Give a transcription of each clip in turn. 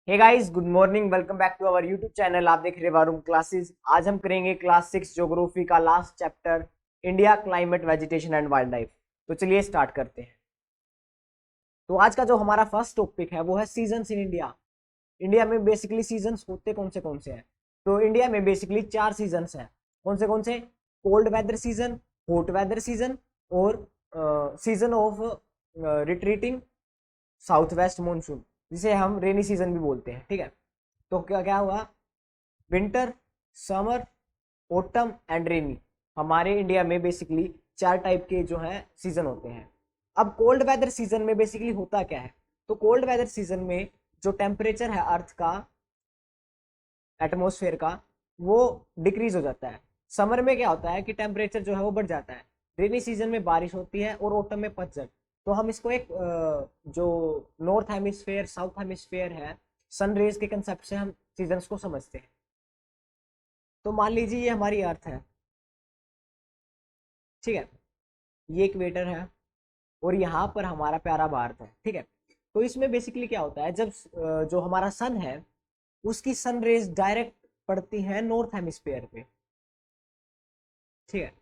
Hey guys, good morning. Welcome back to our YouTube channel. आप देख रहे वारूम क्लासेस। आज हम करेंगे क्लास 6 ज्योग्राफी का last chapter, India climate vegetation and wildlife. तो चलिए स्टार्ट करते हैं। तो आज का जो हमारा फर्स्ट टॉपिक है वो है सीजन्स इन इंडिया। इंडिया में बेसिकली सीजन्स होते कौन से हैं। तो इंडिया में बेसिकली 4 सीजन्स हैं। कौन से? Cold weather season, hot weather season और season of retreating south west monsoon, जिसे हम रेनी सीजन भी बोलते हैं। ठीक है, तो क्या क्या हुआ? Winter, summer, autumn and rainy. हमारे इंडिया में बेसिकली 4 टाइप के जो है सीजन होते हैं। अब कोल्ड वेदर सीजन में बेसिकली होता क्या है? तो कोल्ड वेदर सीजन में जो टेम्परेचर है अर्थ का, एटमोसफेयर का, वो डिक्रीज हो जाता है। समर में क्या होता है कि टेम्परेचर जो है वो बढ़ जाता है। रेनी सीजन में बारिश होती है और ऑटम में पतझड़। तो हम इसको एक जो नॉर्थ हेमिस्फेयर साउथ हेमिस्फेयर है, सन रेज के कंसेप्ट से हम सीजन्स को समझते हैं। तो मान लीजिए ये हमारी अर्थ है, ठीक है, ये इक्वेटर है और यहाँ पर हमारा प्यारा भारत है। ठीक है, तो इसमें बेसिकली क्या होता है, जब जो हमारा सन है उसकी सन रेज डायरेक्ट पड़ती है नॉर्थ हेमिस्फेयर पे। ठीक है,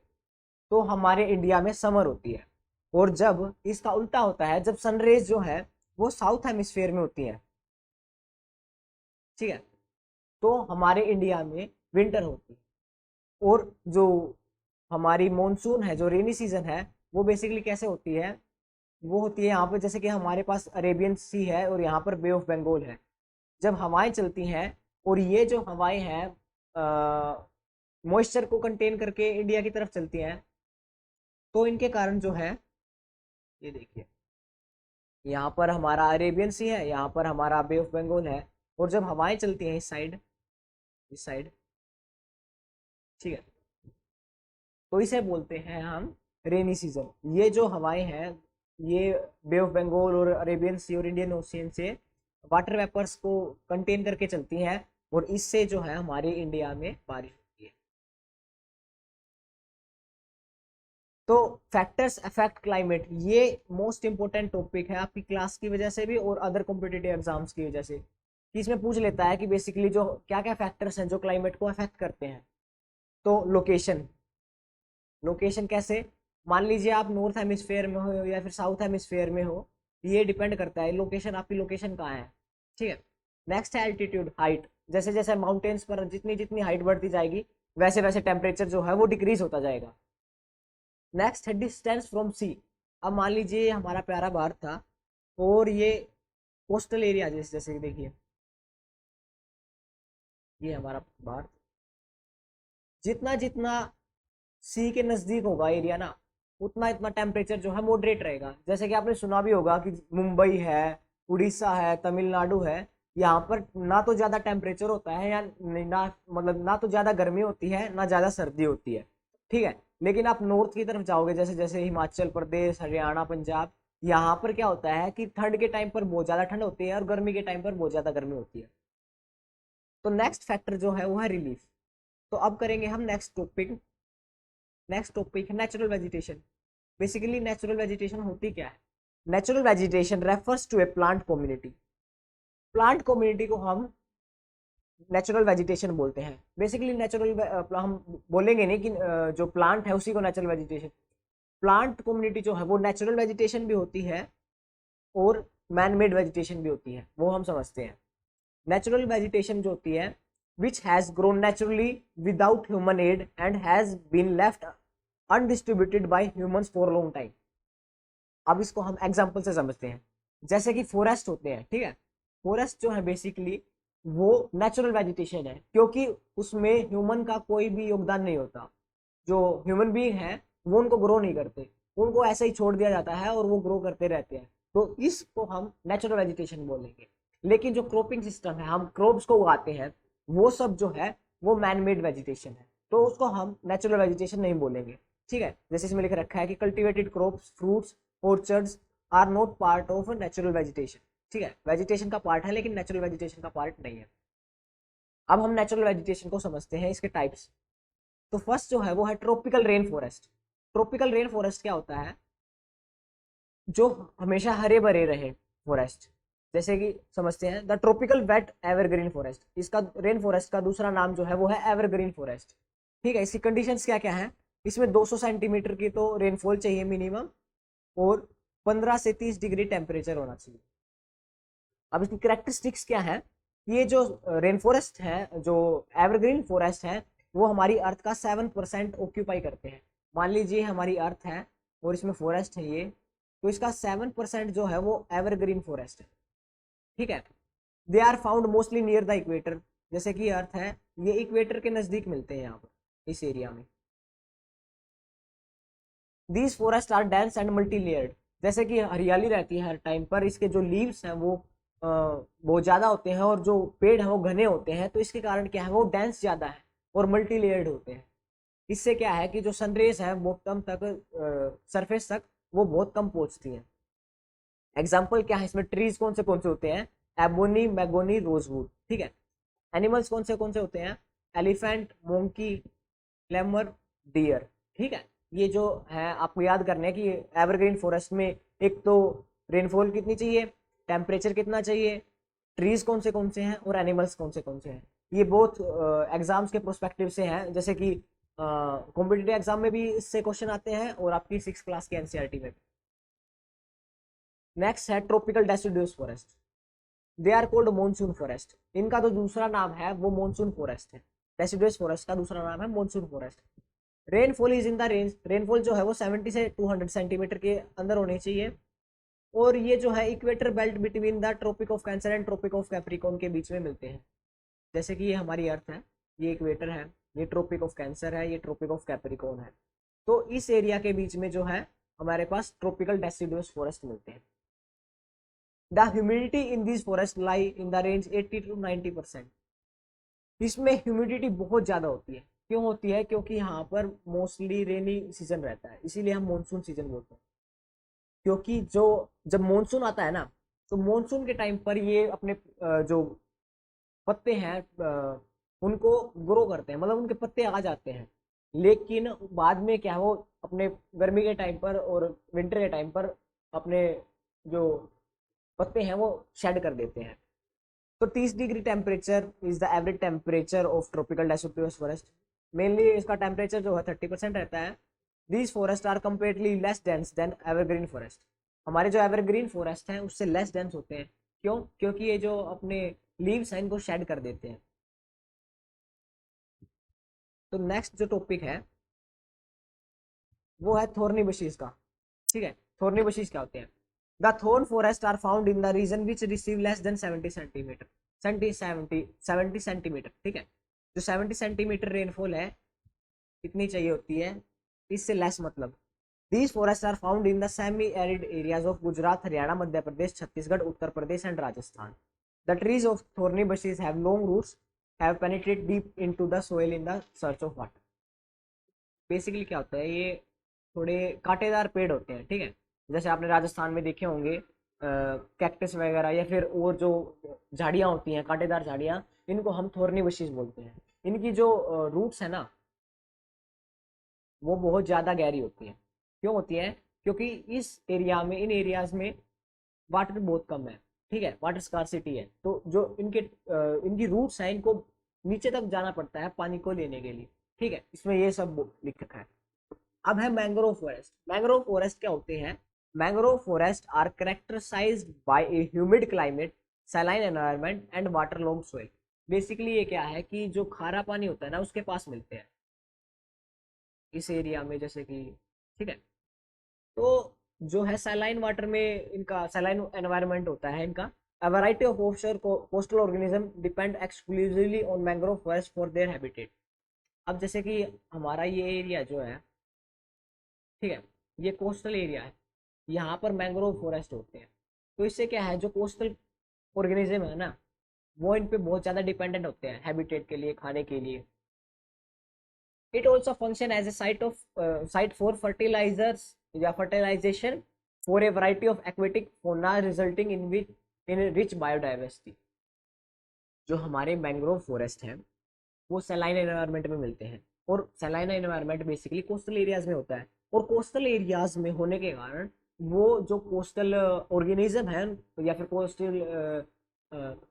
तो हमारे इंडिया में समर होती है। और जब इसका उल्टा होता है, जब सनरेज जो है वो साउथ हेमिस्फेयर में होती है, ठीक है, तो हमारे इंडिया में विंटर होती है। और जो हमारी मॉनसून है, जो रेनी सीजन है, वो बेसिकली कैसे होती है? वो होती है यहाँ पर, जैसे कि हमारे पास अरेबियन सी है और यहाँ पर बे ऑफ बंगाल है। जब हवाएं चलती हैं और ये जो हवाएं हैं मॉइस्चर को कंटेन करके इंडिया की तरफ चलती हैं, तो इनके कारण जो है, ये देखिए, यहाँ पर हमारा अरेबियन सी है, यहाँ पर हमारा बे ऑफ बंगाल है। और जब हवाएं चलती हैं इस साइड, ठीक है, तो इसे बोलते हैं हम रेनी सीजन। ये जो हवाएं हैं, ये बे ऑफ बंगाल और अरेबियन सी और इंडियन ओशियन से वाटर वेपर्स को कंटेन करके चलती हैं और इससे जो है हमारे इंडिया में बारिश होती है। तो फैक्टर्स अफेक्ट क्लाइमेट, ये मोस्ट इंपोर्टेंट टॉपिक है आपकी क्लास की वजह से भी और अदर कॉम्पिटिटिव एग्जाम्स की वजह से, कि इसमें पूछ लेता है कि बेसिकली जो क्या क्या फैक्टर्स हैं जो क्लाइमेट को अफेक्ट करते हैं। तो लोकेशन, लोकेशन कैसे? मान लीजिए आप नॉर्थ हेमिस्फेयर में हो या फिर साउथ हेमिस्फेयर में हो, ये डिपेंड करता है लोकेशन, आपकी लोकेशन कहाँ है। ठीक है, नेक्स्ट है एल्टीट्यूड, हाइट। जैसे जैसे माउंटेन्स पर जितनी जितनी हाइट बढ़ती जाएगी, वैसे वैसे टेम्परेचर जो है वो डिक्रीज होता जाएगा। नेक्स्ट है डिस्टेंस फ्रॉम सी। अब मान लीजिए हमारा प्यारा भारत था और ये कोस्टल एरिया, जैसे जैसे देखिए ये हमारा भारत, जितना जितना सी के नजदीक होगा एरिया ना, उतना इतना टेम्परेचर जो है मॉडरेट रहेगा। जैसे कि आपने सुना भी होगा कि मुंबई है, उड़ीसा है, तमिलनाडु है, यहाँ पर ना तो ज्यादा टेम्परेचर होता है या ना, मतलब ना तो ज्यादा गर्मी होती है ना ज्यादा सर्दी होती है। ठीक है, लेकिन आप नॉर्थ की तरफ जाओगे, जैसे जैसे हिमाचल प्रदेश, हरियाणा, पंजाब, यहाँ पर क्या होता है कि ठंड के टाइम पर बहुत ज्यादा ठंड होती है और गर्मी के टाइम पर बहुत ज्यादा गर्मी होती है। तो नेक्स्ट फैक्टर जो है वो है रिलीफ। तो अब करेंगे हम नेक्स्ट टॉपिक है natural vegetation. Basically natural vegetation होती क्या है? Natural vegetation refers to a plant community. Plant community को हम नेचुरल वेजिटेशन बोलते हैं। बेसिकली नेचुरल हम बोलेंगे नहीं कि जो प्लांट है उसी को नेचुरल वेजिटेशन। प्लांट कम्युनिटी जो है वो नेचुरल वेजिटेशन भी होती है और मैन मेड वेजिटेशन भी होती है, वो हम समझते हैं। नेचुरल वेजिटेशन जो होती है, which has grown naturally without human aid and has been left undistributed by humans for long time. अब इसको हम एग्जांपल से समझते हैं। जैसे कि फॉरेस्ट होते हैं, ठीक है, फॉरेस्ट जो है बेसिकली वो नेचुरल वेजिटेशन है, क्योंकि उसमें ह्यूमन का कोई भी योगदान नहीं होता। जो ह्यूमन बीइंग है वो उनको ग्रो नहीं करते, उनको ऐसे ही छोड़ दिया जाता है और वो ग्रो करते रहते हैं। तो इसको हम नेचुरल वेजिटेशन बोलेंगे। लेकिन जो क्रॉपिंग सिस्टम है, हम क्रॉप्स को उगाते हैं, वो सब जो है वो मैन मेड वेजिटेशन है, तो उसको हम नेचुरल वेजिटेशन नहीं बोलेंगे। ठीक है, जैसे इसमें लिख रखा है कि cultivated crops, fruits, orchards are not part of natural vegetation. ठीक है, वेजिटेशन का पार्ट है लेकिन नेचुरल वेजिटेशन का पार्ट नहीं है। अब हम नेचुरल वेजिटेशन को समझते हैं, इसके टाइप्स। तो फर्स्ट जो है वो है tropical rain forest. Tropical rain forest क्या होता है? जो हमेशा हरे भरे रहे फॉरेस्ट, जैसे कि समझते हैं, the tropical wet evergreen forest, इसका रेन फॉरेस्ट का दूसरा नाम जो है वो है एवरग्रीन फॉरेस्ट। ठीक है, इसकी कंडीशंस क्या क्या है, इसमें 200 सेंटीमीटर की तो रेनफॉल चाहिए मिनिमम, और 15 से 30 डिग्री टेम्परेचर होना चाहिए। अब इसकी करेक्टरिस्टिक्स क्या है, ये जो रेन फॉरेस्ट है, जो एवरग्रीन फॉरेस्ट है, वो हमारी अर्थ का 7% ऑक्यूपाई करते हैं। मान लीजिए हमारी अर्थ है और इसमें फॉरेस्ट है ये, तो इसका 7% जो है वो एवरग्रीन फॉरेस्ट है। ठीक है, they are found mostly near the equator, जैसे कि अर्थ है ये इक्वेटर के नजदीक मिलते हैं यहाँ पर इस एरिया में। These forest are dense and multi layered, जैसे कि हरियाली रहती है हर टाइम पर, इसके जो लीव्स हैं वो बहुत ज्यादा होते हैं, और जो पेड़ हैं वो घने होते हैं, तो इसके कारण क्या है वो डेंस ज्यादा है और मल्टी लेयर्ड होते हैं। इससे क्या है कि जो सनरेज है बॉटम तक, सरफेस तक वो बहुत कम पहुंचती हैं। एग्जाम्पल क्या है इसमें, ट्रीज कौन से होते हैं, एबोनी, मैगोनी, रोजवुड। ठीक है, एनिमल्स कौन से होते हैं, एलिफेंट, मोंकी, लेमर, डियर। ठीक है, ये जो है आपको याद करने हैं कि एवरग्रीन फॉरेस्ट में एक तो रेनफॉल कितनी चाहिए, टेम्परेचर कितना चाहिए, ट्रीज कौन से हैं, और एनिमल्स कौन से हैं। ये बहुत एग्जाम्स के प्रोस्पेक्टिव से हैं, जैसे कि कॉम्पिटिटिव एग्जाम में भी इससे क्वेश्चन आते हैं और आपकी 6 क्लास के एनसीईआरटी में। नेक्स्ट है tropical deciduous forest, they are cold monsoon forest, इनका तो दूसरा नाम है वो मॉनसून फॉरेस्ट है। डेसिडुअस फॉरेस्ट का दूसरा नाम है monsoon forest. Rainfall is in the range, rainfall जो है वो 70 से 200 सेंटीमीटर के अंदर होनी चाहिए, और ये जो है equator belt between the tropic of cancer and tropic of capricorn के बीच में मिलते हैं। जैसे कि ये हमारी अर्थ है, ये इक्वेटर है, ये ट्रॉपिक ऑफ कैंसर है, ये ट्रॉपिक ऑफ कैप्रिकॉर्न है, तो इस एरिया के बीच में जो है हमारे पास ट्रॉपिकल डेसिडुअस फॉरेस्ट मिलते हैं। The humidity in this forest lie in the range 80 to 90%, इसमें ह्यूमिडिटी बहुत ज्यादा होती है। क्यों होती है, क्योंकि यहाँ पर मोस्टली रेनी सीजन रहता है, इसीलिए हम मानसून सीजन बोलते हैं। क्योंकि जो जब मानसून आता है ना, तो मानसून के टाइम पर ये अपने जो पत्ते हैं उनको ग्रो करते हैं, मतलब उनके पत्ते आ जाते हैं, लेकिन बाद में क्या है वो अपने गर्मी के टाइम पर और विंटर के टाइम पर अपने जो पत्ते हैं वो शेड कर देते हैं। तो 30 degree temperature is the average temperature of tropical deciduous forest, mainly इसका टेम्परेचर जो है 30% रहता है। These forest are comparatively less dense than evergreen forest, हमारे जो एवरग्रीन फॉरेस्ट हैं उससे लेस डेंस होते हैं। क्यों, क्योंकि ये जो अपने लीव्स हैं इनको शेड कर देते हैं। तो नेक्स्ट जो टॉपिक है वो है थोर्नी बशीज का। ठीक है, थोर्नी बशीज क्या होते हैं, the thorn forest are found in the region which receive less than 70 centimetre, 70 centimetre. ठीक है, जो 70 सेंटीमीटर रेनफॉल है कितनी चाहिए होती है, इससे लेस मतलब। These forest are found in the semi arid areas of Gujarat, Haryana, Madhya Pradesh, Chhattisgarh, Uttar Pradesh and Rajasthan. The trees of thorny bushes have long roots, have penetrate deep into the soil in the search of water. Basically क्या होता है, ये थोड़े कांटेदार पेड़ होते हैं। ठीक है, जैसे आपने राजस्थान में देखे होंगे कैक्टस वगैरह, या फिर और जो झाड़ियाँ होती हैं कांटेदार झाड़ियाँ, इनको हम थोर्नी बशीज बोलते हैं। इनकी जो रूट्स है ना वो बहुत ज़्यादा गहरी होती है। क्यों होती है, क्योंकि इस एरिया में, इन एरियाज में वाटर बहुत कम है। ठीक है, वाटर स्कार्सिटी है, तो जो इनकी रूट्स हैं इनको नीचे तक जाना पड़ता है पानी को लेने के लिए। ठीक है, इसमें ये सब लिख रखा है। अब है मैंग्रोव फॉरेस्ट। मैंग्रोव फॉरेस्ट क्या होते हैं, mangrove forest are characterised by a humid climate, saline environment and waterlogged soil. Basically ये क्या है कि जो खारा पानी होता है ना उसके पास मिलते हैं इस एरिया में, जैसे कि। ठीक है, तो जो है सैलाइन वाटर में इनका सैलाइन एनवायरनमेंट होता है इनका। A variety of offshore coastal organism depend exclusively on mangrove forest for their habitat। अब जैसे कि हमारा ये एरिया जो है, ठीक है, ये कोस्टल एरिया है, यहाँ पर मैंग्रोव फॉरेस्ट होते हैं, तो इससे क्या है जो कोस्टल ऑर्गेनिज्म है ना वो इन पे बहुत ज़्यादा डिपेंडेंट होते हैं हैबिटेट के लिए, खाने के लिए। It also function as a site for fertilisers या fertilisation for a variety of aquatic fauna resulting in rich biodiversity. जो हमारे मैंग्रोव फॉरेस्ट हैं वो सैलाइन एनवायरनमेंट में मिलते हैं, और saline environment basically coastal areas में होता है, और कोस्टल एरियाज में होने के कारण वो जो कोस्टल ऑर्गेनिज्म है या फिर कोस्टल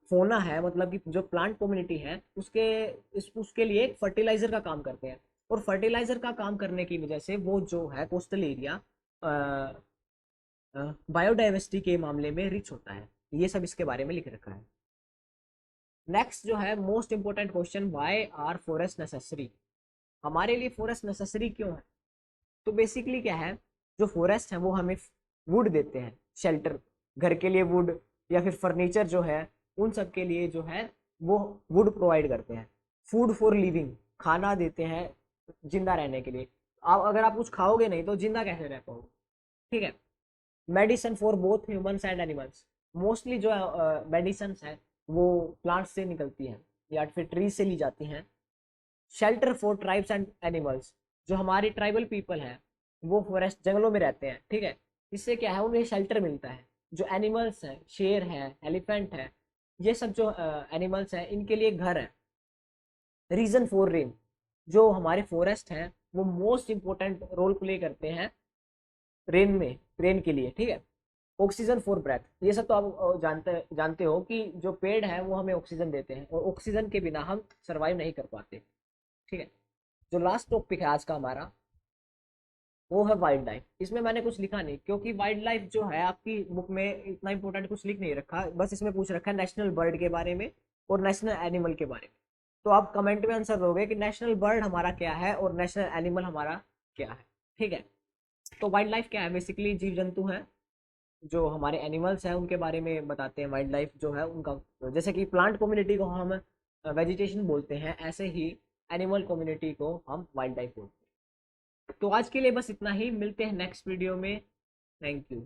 फोना है, मतलब कि जो प्लांट कम्युनिटी है उसके लिए एक फर्टिलाइजर का काम करते हैं। और फर्टिलाइजर का काम करने की वजह से वो जो है कोस्टल एरिया बायोडाइवर्सिटी के मामले में रिच होता है। ये सब इसके बारे में लिख रखा है। नेक्स्ट जो है most important question, why are forest necessary? हमारे लिए फॉरेस्ट नेसेसरी क्यों है? तो बेसिकली क्या है, जो फॉरेस्ट है वो हमें वुड देते हैं, शेल्टर, घर के लिए वुड, या फिर फर्नीचर जो है उन सब के लिए जो है वो वुड प्रोवाइड करते हैं। फूड फॉर लिविंग, खाना देते हैं जिंदा रहने के लिए। आप अगर आप कुछ खाओगे नहीं तो जिंदा कैसे रह पाओगे, ठीक है। Medicine for both humans and animals, mostly जो मेडिसिन है वो प्लांट्स से निकलती हैं या फिर ट्रीज से ली जाती हैं। Shelter for tribes and animals, जो हमारी ट्राइबल पीपल है वो फॉरेस्ट जंगलों में रहते हैं, ठीक है। इससे क्या है, उन्हें शेल्टर मिलता है। जो एनिमल्स हैं, शेर है, एलिफेंट है, ये सब जो एनिमल्स हैं इनके लिए घर है। रीजन फॉर रेन, जो हमारे फॉरेस्ट हैं वो मोस्ट इंपॉर्टेंट रोल प्ले करते हैं रेन के लिए, ठीक है। ऑक्सीजन फॉर ब्रेथ, ये सब तो आप जानते हो कि जो पेड़ है वो हमें ऑक्सीजन देते हैं और ऑक्सीजन के बिना हम सरवाइव नहीं कर पाते, ठीक है। जो लास्ट टॉपिक है आज का हमारा वो है वाइल्ड लाइफ। इसमें मैंने कुछ लिखा नहीं क्योंकि वाइल्ड लाइफ जो है आपकी बुक में इतना इंपॉर्टेंट कुछ लिख नहीं रखा, बस इसमें पूछ रखा है नेशनल बर्ड के बारे में और नेशनल एनिमल के बारे में। तो आप कमेंट में आंसर दोगे कि नेशनल बर्ड हमारा क्या है और नेशनल एनिमल हमारा क्या है, ठीक है। तो वाइल्ड लाइफ क्या है, बेसिकली जीव जंतु हैं जो हमारे एनिमल्स हैं उनके बारे में बताते हैं। वाइल्ड लाइफ जो है उनका, जैसे कि प्लांट कम्युनिटी को हम वेजिटेशन बोलते हैं, ऐसे ही एनिमल कम्युनिटी को हम वाइल्ड लाइफ बोलते हैं। तो आज के लिए बस इतना ही, मिलते हैं नेक्स्ट वीडियो में। Thank you.